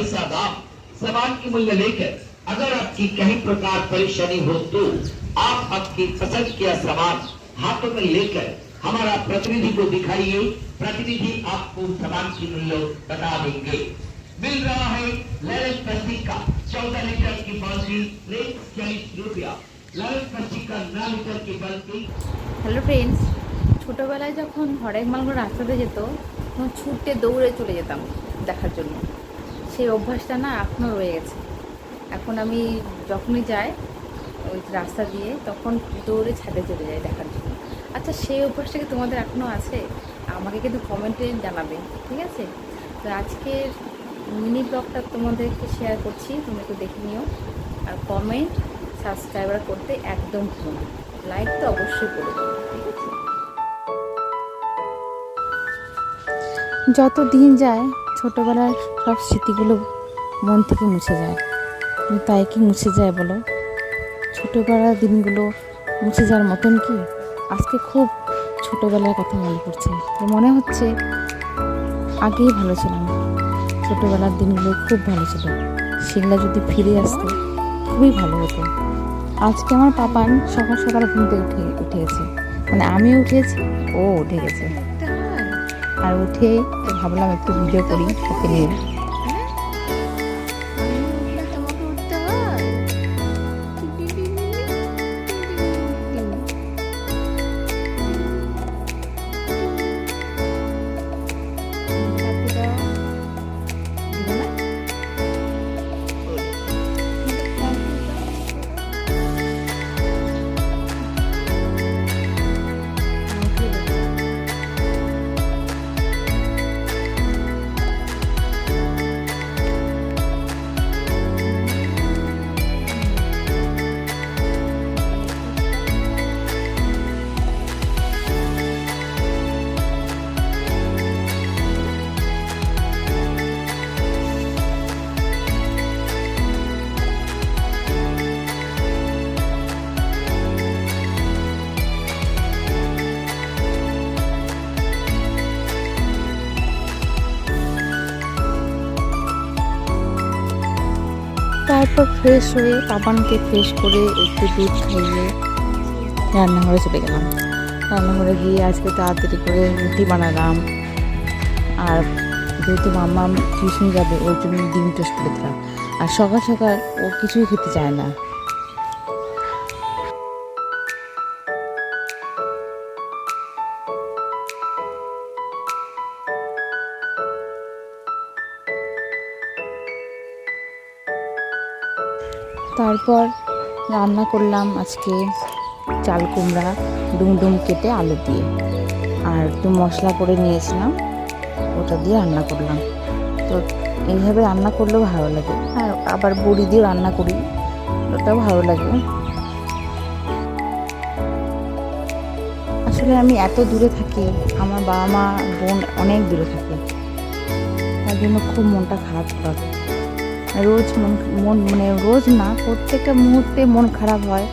पैसा दाम सामान की मूल्य लेकर अगर आपकी कहीं प्रकार परेशानी हो तो आप आपकी पसंद किया सामान हाथों में लेकर हमारा प्रतिनिधि को दिखाइए। प्रतिनिधि आपको सामान की मूल्य बता देंगे। मिल रहा है ललित प्लास्टिक का 14 लीटर की बाल्टी रेट 40 रुपया। ललित प्लास्टिक का 9 लीटर की बाल्टी। হ্যালো ফ্রেন্ডস, ছোটোবেলায় যখন হরেক মালগুলো রাস্তাতে যেত তখন ছুটে দৌড়ে চলে যেতাম দেখার জন্য। সেই অভ্যাসটা না এখনও রয়ে গেছে। এখন আমি যখনই যাই ওই রাস্তা দিয়ে তখন দৌড়ে ছাদে চলে যাই দেখার জন্য। আচ্ছা, সেই অভ্যাসটা কি তোমাদের এখনও আছে? আমাকে কিন্তু কমেন্টে জানাবে, ঠিক আছে? তো আজকের মিনি ব্লগটা তোমাদেরকে শেয়ার করছি, তুমি একটু দেখে নিও। আর কমেন্ট সাবস্ক্রাইবার করতে একদম ভুলো না, লাইক তো অবশ্যই করে দেবো, ঠিক আছে? যত দিন যায় ছোটোবেলার সব স্মৃতিগুলো মন থেকে মুছে যায়। কিন্তু তাই কি মুছে যায় বলো? ছোটোবেলার দিনগুলো মুছে যাওয়ার মতন কি? আজকে খুব ছোটোবেলার কথা মনে পড়ছে। মনে হচ্ছে আগেই ভালো ছিলাম, ছোটোবেলার দিনগুলো খুব ভালো ছিল। সেগুলো যদি ফিরে আসতো খুবই ভালো হতো। আজকে আমার পাপান সকাল সকাল ঘুম থেকে উঠে গেছে, মানে আমি উঠেছি, ও উঠে গেছে। আর উঠে ভাবলাম একটু ভিডিও করি ওকে নিয়ে। তারপর ফ্রেশ হয়ে পাপানকে ফ্রেশ করে একটু দুধ খাইয়ে রান্নাঘরে চলে গেলাম। রান্নাঘরে গিয়ে আজকে তাড়াতাড়ি করে রুটি বানালাম। আর যেহেতু মাম্মা টিউশন যাবে ওর জন্য ডিম টোস্ট করে দিলাম। আর সকাল সকাল ও কিছুই খেতে চায় না। তারপর রান্না করলাম আজকে চাল কুমড়া ডুমডুম কেটে আলু দিয়ে, আর একটু মশলা করে নিয়েছিলাম, ওটা দিয়ে রান্না করলাম। তো এইভাবে রান্না করলেও ভালো লাগে। আর আবার বড়ি দিয়ে রান্না করি, ওটাও ভালো লাগে। আসলে আমি এত দূরে থাকি, আমার বাবা মা বোন অনেক দূরে থাকে, তার জন্য খুব মনটা খারাপ লাগে। রোজ মানে রোজ না, প্রত্যেকটা মুহূর্তে মন খারাপ হয়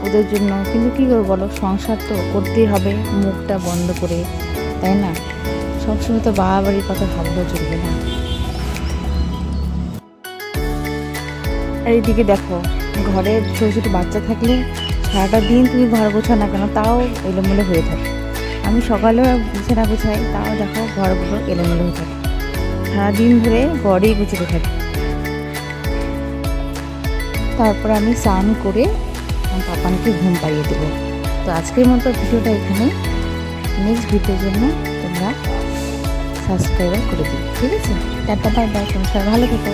ওদের জন্য। কিন্তু কী করবো বলো, সংসার তো করতেই হবে মুখটা বন্ধ করে, তাই না? সবসময় তো বাবা বাড়ির কথা ভাবলেও চলবে না। আর এইদিকে দেখো, ঘরে ছোটো ছোটো বাচ্চা থাকলে সারাটা দিন তুমি ঘর গোছাও না কেন, তাও এলোমেলো হয়ে থাকে। আমি সকালেও বিছানা গোছাই, তাও দেখো ঘরগুলো এলোমেলো হয়ে থাকে। সারাদিন ধরে ঘরেই গুছাতে থাকি। তারপর আমি স্নান করে আমার পাপানকে ঘুম পাড়িয়ে দেবো। তো আজকের মতো ভিডিওটা এখানে, নেক্সট ভিডিওর জন্য তোমরা সাবস্ক্রাইব করে দিও, ঠিক আছে? টাটা, বাই বাই, তোমরা সবাই ভালো থেকো।